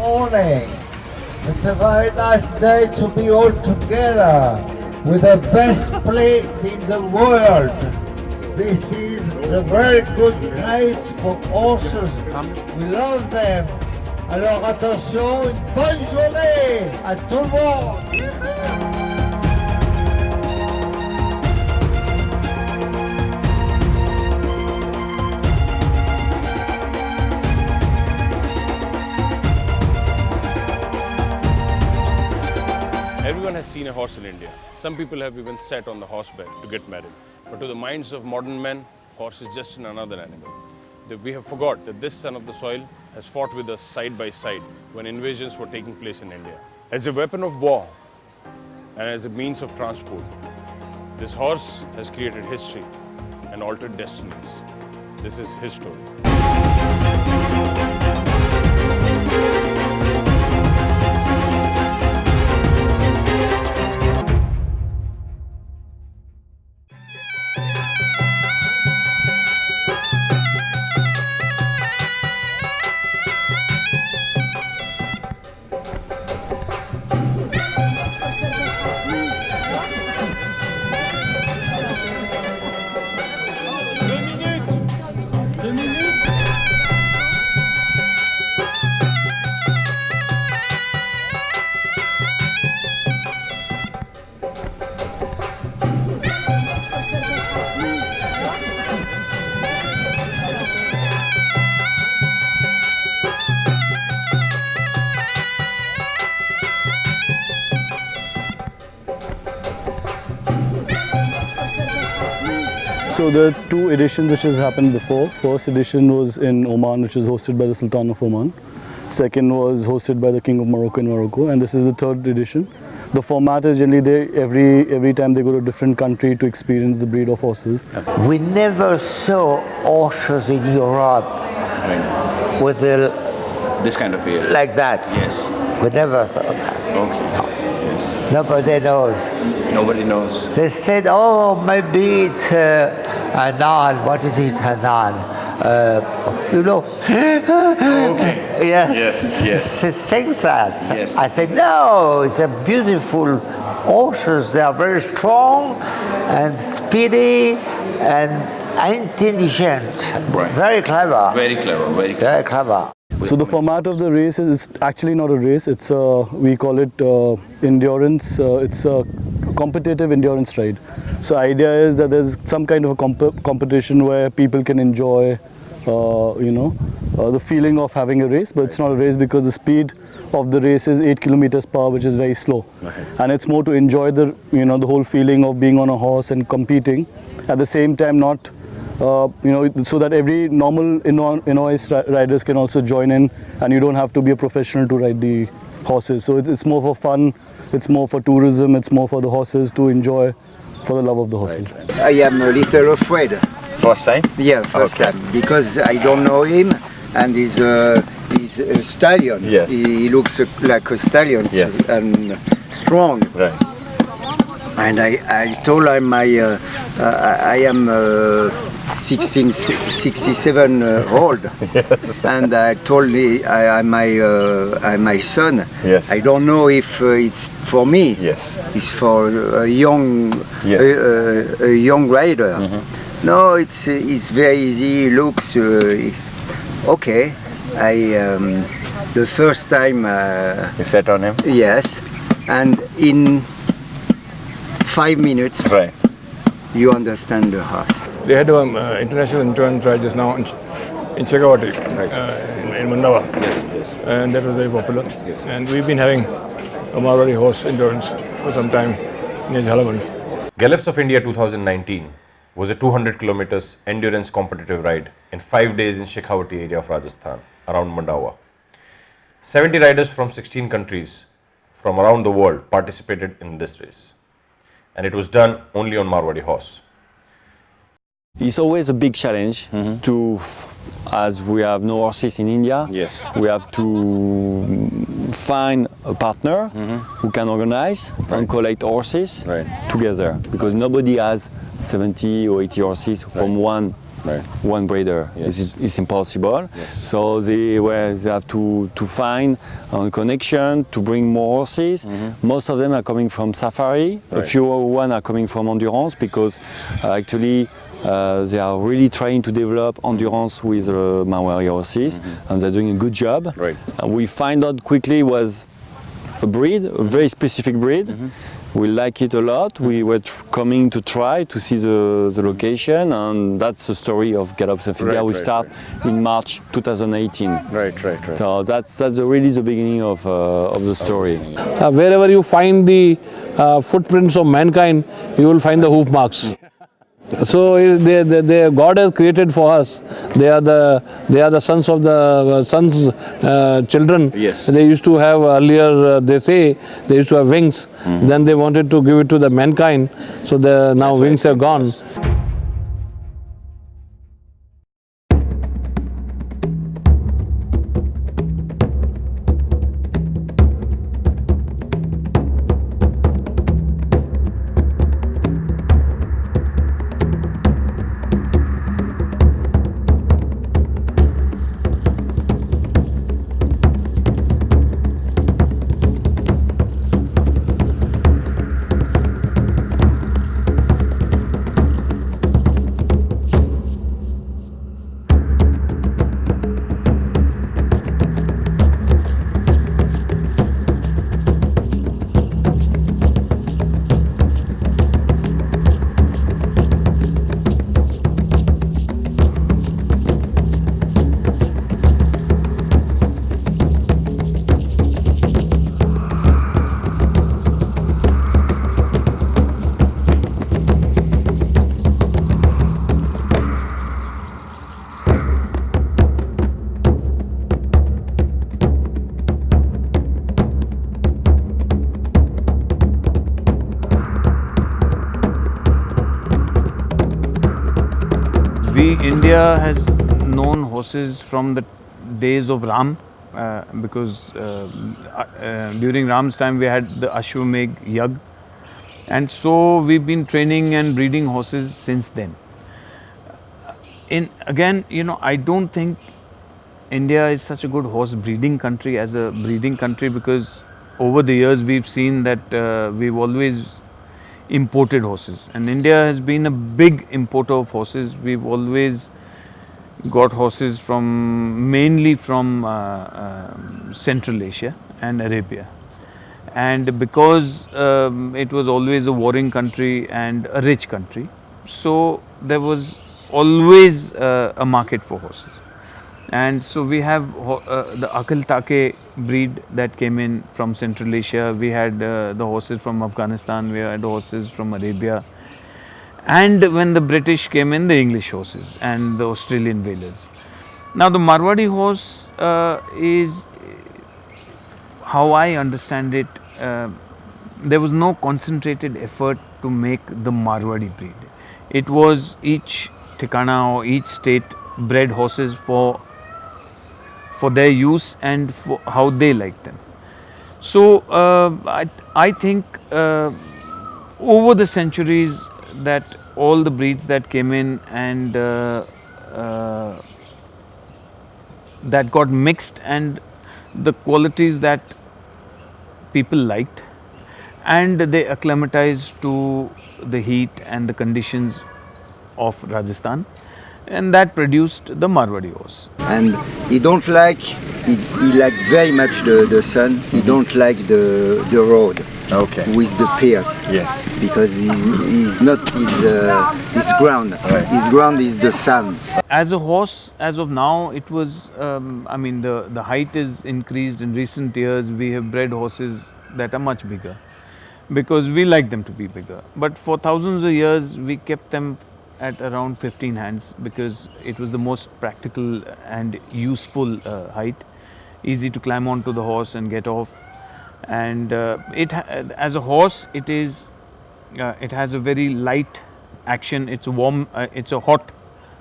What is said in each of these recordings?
morning. It's a very nice day to be all together with the best play in the world. This is a very good place for horses. We love them. Alors attention, une bonne journée à tout le monde. Everyone has seen a horse in India. Some people have even sat on the horse bed to get married. But to the minds of modern men, horse is just another animal. We have forgot that this son of the soil has fought with us side by side when invasions were taking place in India. As a weapon of war and as a means of transport, this horse has created history and altered destinies. This is his story. So there are two editions which has happened before. First edition was in Oman, which was hosted by the Sultan of Oman. Second was hosted by the King of Morocco in Morocco, and this is the third edition. The format is generally every time they go to a different country to experience the breed of horses. We never saw horses in Europe with this kind of ear. like that. Yes. We never thought that. Okay. Yes. Nobody knows. Nobody knows. They said, oh, maybe it's Hanan. What is it, Hanan? You know? Okay. Yes. Yes. They think that. Yes. I said, no, it's a beautiful horses. They are very strong and speedy and intelligent. Right. Very clever. Very clever. Very clever. Very clever. So the format of the race is actually not a race. It's we call it endurance. It's a competitive endurance ride. So idea is that there's some kind of a competition where people can enjoy, the feeling of having a race. But it's not a race because the speed of the race is 8 kilometers per hour, which is very slow. And it's more to enjoy the whole feeling of being on a horse and competing. At the same time, not. So that every normal Inuit riders can also join in, and you don't have to be a professional to ride the horses. So it's more for fun, it's more for tourism, it's more for the horses to enjoy for the love of the horses. I am a little afraid. First time? Yeah, first time, because I don't know him, and he's a stallion. Yes. He looks like a stallion. Yes. And strong. Right. And I told him I am 67 old, Yes. and I told I'm my son. Yes. I don't know if it's for me. Yes. It's for a young Yes. a young rider. No, it's very easy. Looks it's okay. The first time. You sat on him? Yes, and in 5 minutes, Right. you understand the horse. They had international endurance ride just now in Shekhawati, in Mandawa. Yes. Yes. And that was very popular. Yes. And we've been having a Marwari horse endurance for some time near Jhalawali. Galops of India 2019 was a 200 kilometers endurance competitive ride in 5 days in Shekhawati area of Rajasthan, around Mandawa. 70 riders from 16 countries from around the world participated in this race. And it was done only on Marwari horse. It's always a big challenge as we have no horses in India. Yes. We have to find a partner who can organize and collect horses Right. together, because nobody has 70 or 80 horses from one Right. one breeder. Yes. It's impossible. Yes. So they have to find a connection to bring more horses. Most of them are coming from safari. A Right. few one are coming from endurance because actually they are really trying to develop endurance with Marwari horses, and they're doing a good job. Right. We find out quickly was a breed, a very specific breed. We like it a lot. We were coming to try to see the location, and that's the story of Galops Amphibia. Right, we right, start in March 2018. Right. So that's really the beginning of the story. Wherever you find the footprints of mankind, you will find the hoof marks. So God has created for us. They are the sons of the children. Yes. They used to have earlier. They say they used to have wings. Then they wanted to give it to the mankind. So now wings are gone. Yes. India has known horses from the days of Ram, because during Ram's time we had the Ashwamedh Yagna, and so we've been training and breeding horses since then. I don't think India is such a good horse breeding country as a breeding country, because over the years we've seen that we've always imported horses, and India has been a big importer of horses. We've always got horses mainly from Central Asia and Arabia, and because it was always a warring country and a rich country, so there was always a market for horses. And so we have the Akil Take breed that came in from Central Asia. We had the horses from Afghanistan, we had horses from Arabia. And when the British came in, the English horses and the Australian Whalers. Now the Marwadi horse is, how I understand it, there was no concentrated effort to make the Marwadi breed. It was each Thikana or each state bred horses for their use and for how they like them. So I think over the centuries that all the breeds that came in and that got mixed, and the qualities that people liked, and they acclimatized to the heat and the conditions of Rajasthan, and that produced the Marwadi horse. And he don't like, he like very much the sun. He don't like the road. Okay. With the peers. Yes. Because he's not his ground. Right. His ground is the sun. As a horse, as of now, it was, the height is increased in recent years. We have bred horses that are much bigger because we like them to be bigger. But for thousands of years, we kept them at around 15 hands because it was the most practical and useful height, easy to climb onto the horse and get off. And as a horse, it has a very light action. It's a warm, it's a hot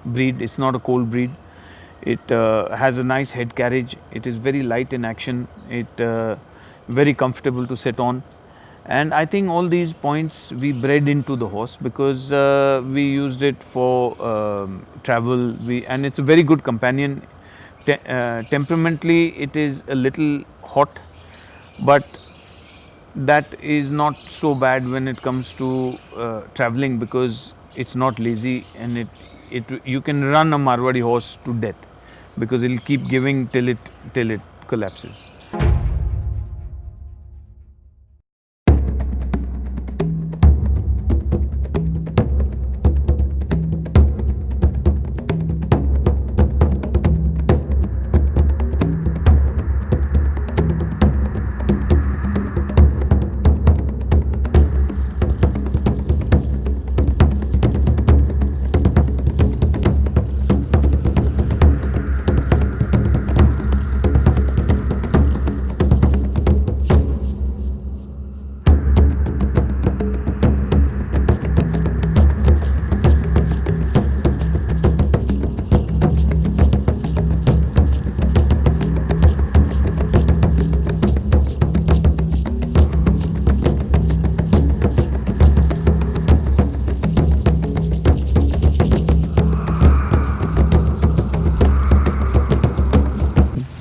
breed. It's not a cold breed. It has a nice head carriage. It is very light in action. It very comfortable to sit on, And I think all these points we bred into the horse because we used it for travel. And it's a very good companion. Temperamentally, it is a little hot, but that is not so bad when it comes to traveling because it's not lazy and you can run a Marwadi horse to death because it'll keep giving till it collapses.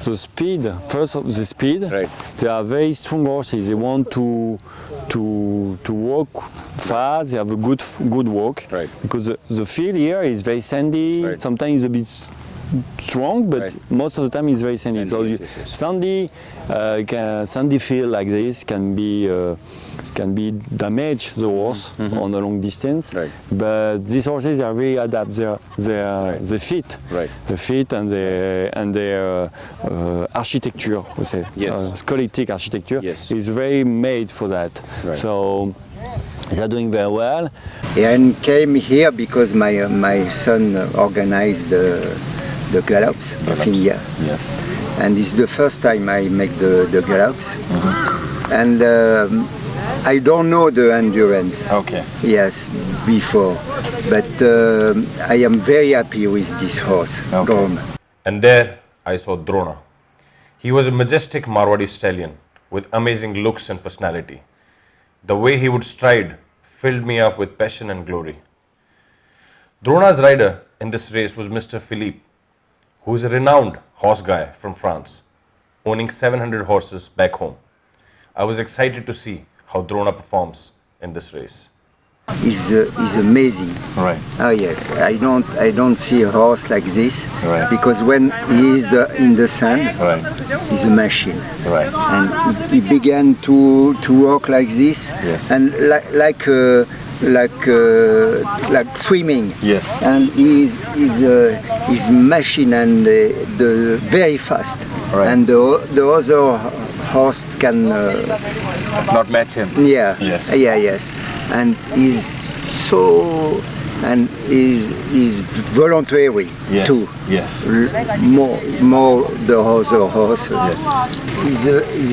The speed, first of the speed, Right. they are very strong horses. They want to walk fast. They have a good walk. Right. Because the field here is very sandy. Right. Sometimes it's a bit strong, but Right. most of the time it's very sandy. Sandy, So yes, yes. sandy field like this can be damage the horse on a long distance. Right. But these horses are very adapt. They fit. Right. The fit and their architecture, we say, Yes. scolectic architecture, Yes. is very made for that. Right. So they're doing very well. And came here because my son organized the gallops of India. Yes. And it's the first time I make the gallops. And I don't know the endurance. Okay. Yes, before. But I am very happy with this horse, Okay. Drona. And there I saw Drona. He was a majestic Marwadi stallion with amazing looks and personality. The way he would stride filled me up with passion and glory. Drona's rider in this race was Mr. Philippe, who is a renowned horse guy from France, owning 700 horses back home. I was excited to see how Drona performs in this race. Is amazing. Right. Oh yes, I don't see a horse like this Right. because when he is in the sun, Right. he's a machine. Right. And he began to walk like this, Yes. and like swimming. Yes. And he's machine and the very fast. Right. And the other horse can. Not match him. Yeah. Yes. Yeah. Yes. And he's so and is voluntary Yes. too. Yes. More the other horses. He's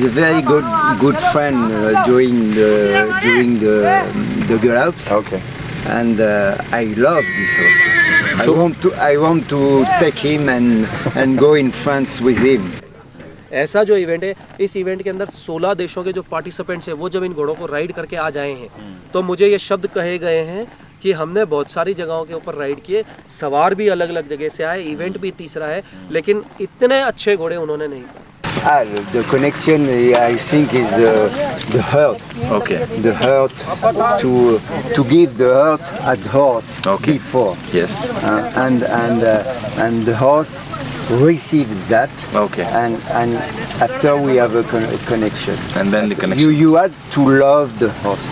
a very good friend during the gallops. Okay. And I love these horses. I want to take him and go in France with him. ऐसा जो event है, इस event के अंदर 16 देशों के जो participants हैं वो जब इन घोड़ों को राइड करके आ जाए हैं तो मुझे ये शब्द कहे गए हैं कि हमने बहुत सारी जगहों के ऊपर राइड किए, सवार भी अलग अलग जगह से आए, इवेंट भी तीसरा है, लेकिन इतने अच्छे घोड़े उन्होंने नहीं पाए। The connection I think is the hurt. Okay. The hurt to give the hurt at horse before. Yes. And the horse received that. Okay. And after we have a connection. And then the connection. You had to love the horse.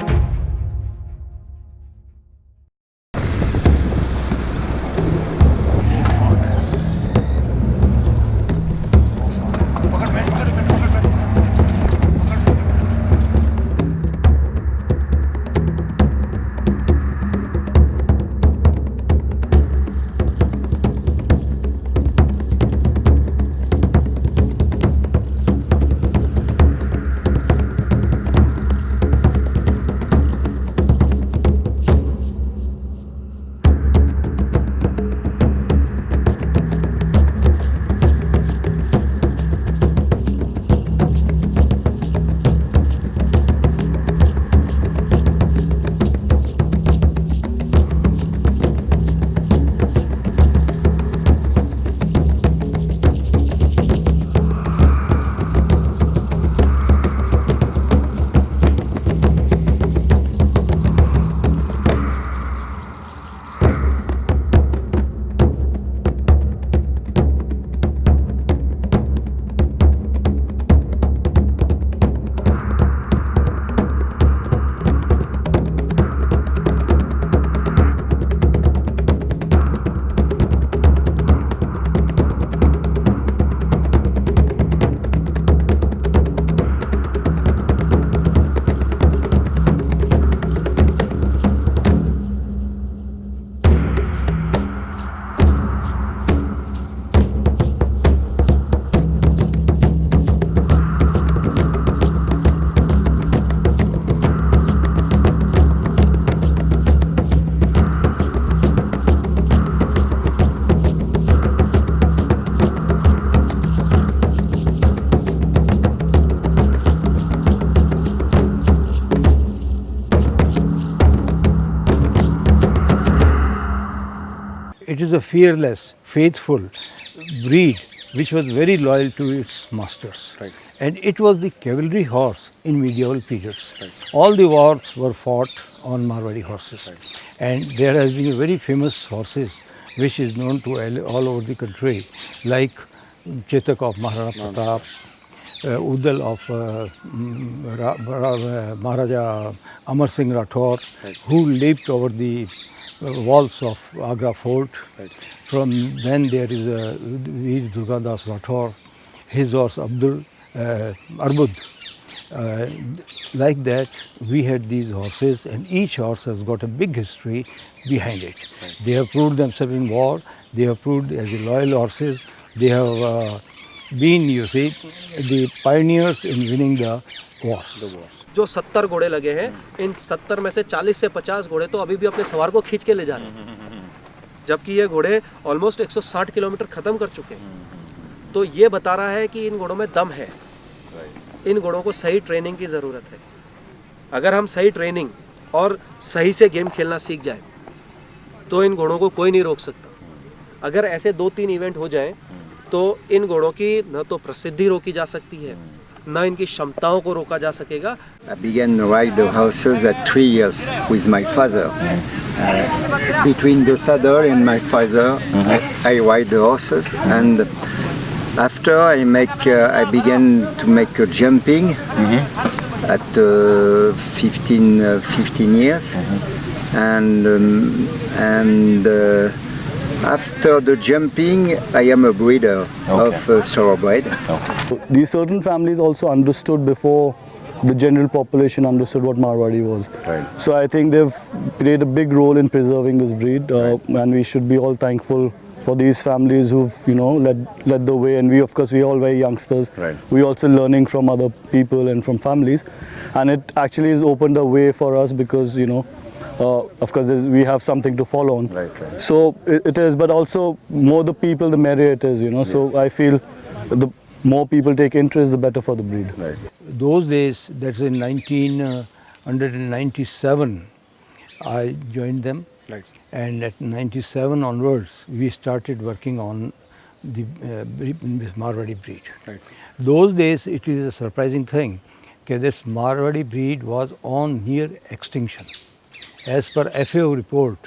it is a fearless, faithful breed which was very loyal to its masters. Right. And it was the cavalry horse in medieval periods. All the wars were fought on Marwari horses. And there has been a very famous horses which is known to all over the country, like Chetak of Maharana Pratap, Udal of Maharaja Amar Singh Rathore, who leaped over the walls of Agra Fort. From then there is Veer Durgadas Rathore, his horse Arbud. Like that, we had these horses, and each horse has got a big history behind it. They have proved themselves in war, they have proved as loyal horses, they have been, you see, the pioneers in winning the wars. जो 70 घोड़े लगे हैं, इन 70 में से 40 से 50 घोड़े तो अभी भी अपने सवार को खींच के ले जा रहे हैं, जबकि ये घोड़े ऑलमोस्ट 160 किलोमीटर खत्म कर चुके हैं। तो ये बता रहा है कि इन घोड़ों में दम है, इन घोड़ों को सही ट्रेनिंग की ज़रूरत है। अगर हम सही ट्रेनिंग और सही से गेम खेलना सीख जाए तो इन घोड़ों को कोई नहीं रोक सकता। अगर ऐसे 2-3 इवेंट हो जाएं तो इन घोड़ों की न तो प्रसिद्धि रोकी जा सकती है, न इनकी क्षमताओं को रोका जा सकेगा। I began to ride the horses at 3 years with my father. Between the saddle and my father, I ride the horses, and after I began to make jumping at 15 years, and after the jumping, I am a breeder of thoroughbred. These certain families also understood before the general population understood what Marwari was. Right. So I think they've played a big role in preserving this breed, and we should be all thankful for these families who've, you know, led the way. And we, of course, we all very youngsters. Right. We also learning from other people and from families, and it actually has opened a way for us because, you know, of course, we have something to follow on. Right. So it is, but also more the people, the merrier it is, you know. Yes. So I feel the more people take interest, the better for the breed. Right. Those days, that's in 1997, I joined them. Right. And at 97 onwards, we started working on the Marwari breed. Right. Those days, it is a surprising thing that this Marwari breed was on near extinction. As per FAO report,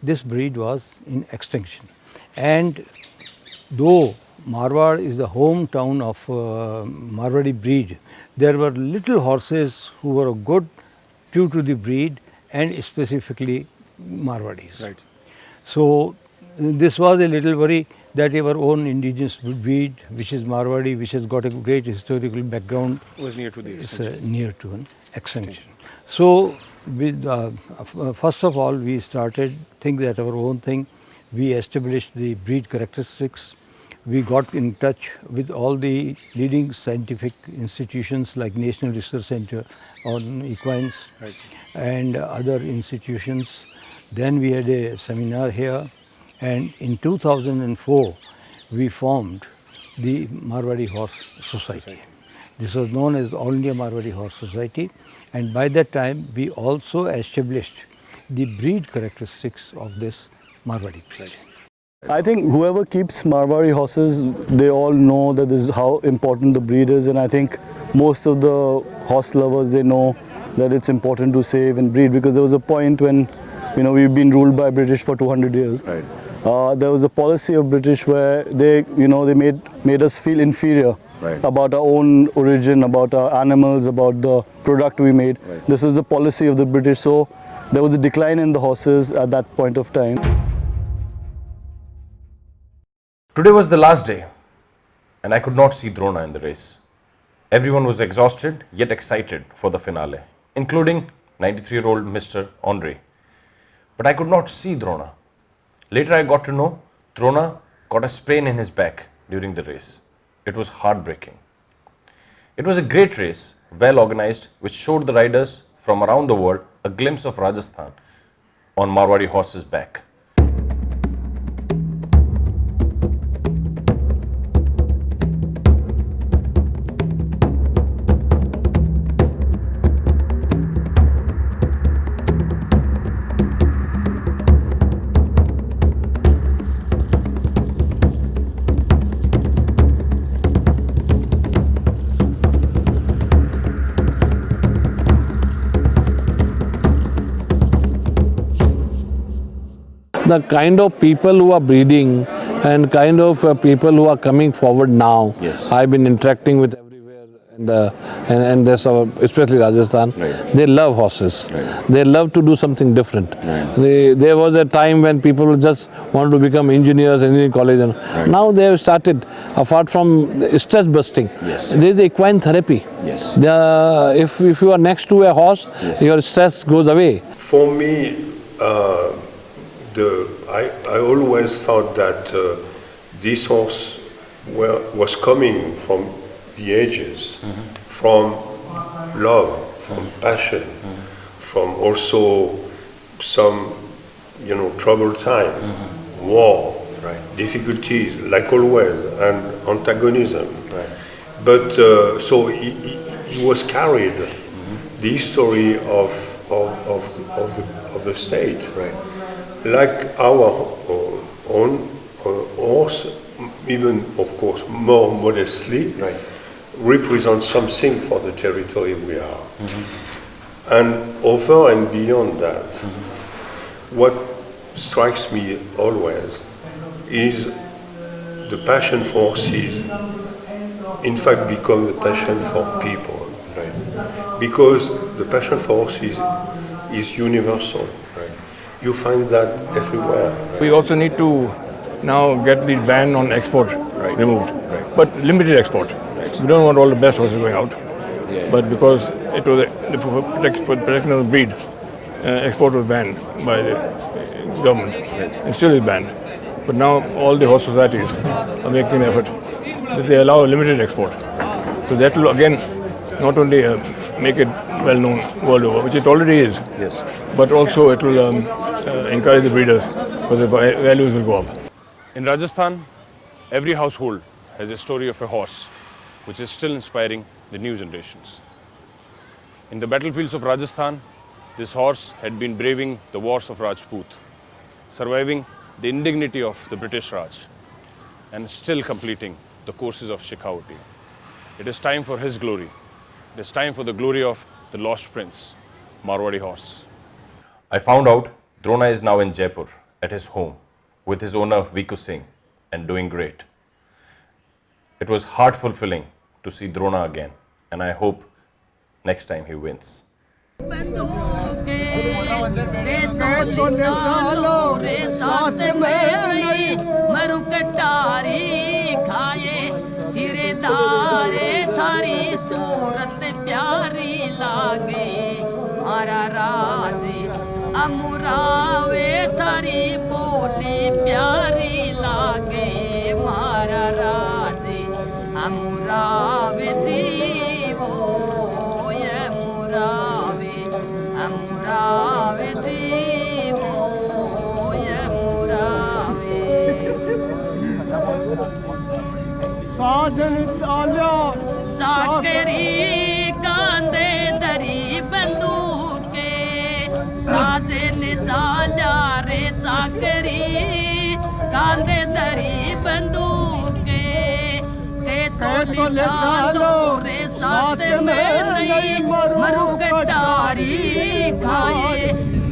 this breed was in extinction. And though Marwar is the hometown of Marwari breed, there were little horses who were good due to the breed and specifically Marwadis. Right. So this was a little worry that our own indigenous breed, which is Marwari, which has got a great historical background, Was near to the extinction. is near to an extinction. So with, first of all, we started think that our own thing. We established the breed characteristics. We got in touch with all the leading scientific institutions like National Research Center on equines and other institutions. Then we had a seminar here, and in 2004 we formed the Marwari Horse Society. This was known as All India Marwari Horse Society, and by that time we also established the breed characteristics of this Marwari breed. I think whoever keeps Marwari horses, they all know that this is how important the breed is, and I think most of the horse lovers, they know that it's important to save and breed, because there was a point when, you know, we've been ruled by British for 200 years. Right. There was a policy of British where they, you know, they made us feel inferior about our own origin, about our animals, about the product we made. Right. This is the policy of the British. So there was a decline in the horses at that point of time. Today was the last day, and I could not see Drona in the race. Everyone was exhausted yet excited for the finale, including 93-year-old Mr. Andre. But I could not see Drona. Later I got to know Drona got a sprain in his back during the race. It was heartbreaking. It was a great race, well organized, which showed the riders from around the world a glimpse of Rajasthan on Marwari horse's back. the kind of people who are breeding and kind of people who are coming forward now. Yes. I've been interacting with everywhere and there's especially Rajasthan. Right. They love horses. Right. They love to do something different. Right. There was a time when people just wanted to become engineers, engineering college, and Right. now they have started. Apart from stress busting, Yes. there is equine therapy. Yes. If you are next to a horse, Yes. your stress goes away. For me, I always thought that this horse was coming from the ages, from love, from passion, from also some, troubled time, war, difficulties, like always, and antagonism. But so he was carried the history of the state, like our own horse, even of course more modestly, represents something for the territory we are. And over and beyond that, what strikes me always is the passion for horses in fact become the passion for people. Because the passion for horses is universal. You find that everywhere. We also need to now get the ban on export removed, but limited export. We don't want all the best horses going out, but because it was for protection of the breed, export was banned by the government. It still is banned. But now all the horse societies are making an effort that they allow limited export. So that will again not only make it well known world over, which it already is, but also it will encourage the breeders, because the values will go up. In Rajasthan, every household has a story of a horse which is still inspiring the new generations. In the battlefields of Rajasthan, this horse had been braving the wars of Rajput, surviving the indignity of the British Raj, and still completing the courses of Shekhawati. It is time for his glory. It is time for the glory of the lost prince, Marwadi horse. I found out Drona is now in Jaipur at his home with his owner Viku Singh and doing great. It was heart fulfilling to see Drona again, and I hope next time he wins. अमुरावे थारी बोली प्यारी लागे मारा राजे अमुरावे दीवो ये मुरावे अमुरावे दीवो ये मुरावे साजन ताल्या चाकरी कांदे दरी बंदूके सादे निजाल्या रे चाकरी कांदे दरी बंदूके ते तो निजालो रे साथ में नहीं मरु कटारी खाए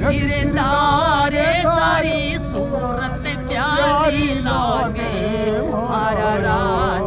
गिरदारे तारी सूरत प्यारी लागे मारा राज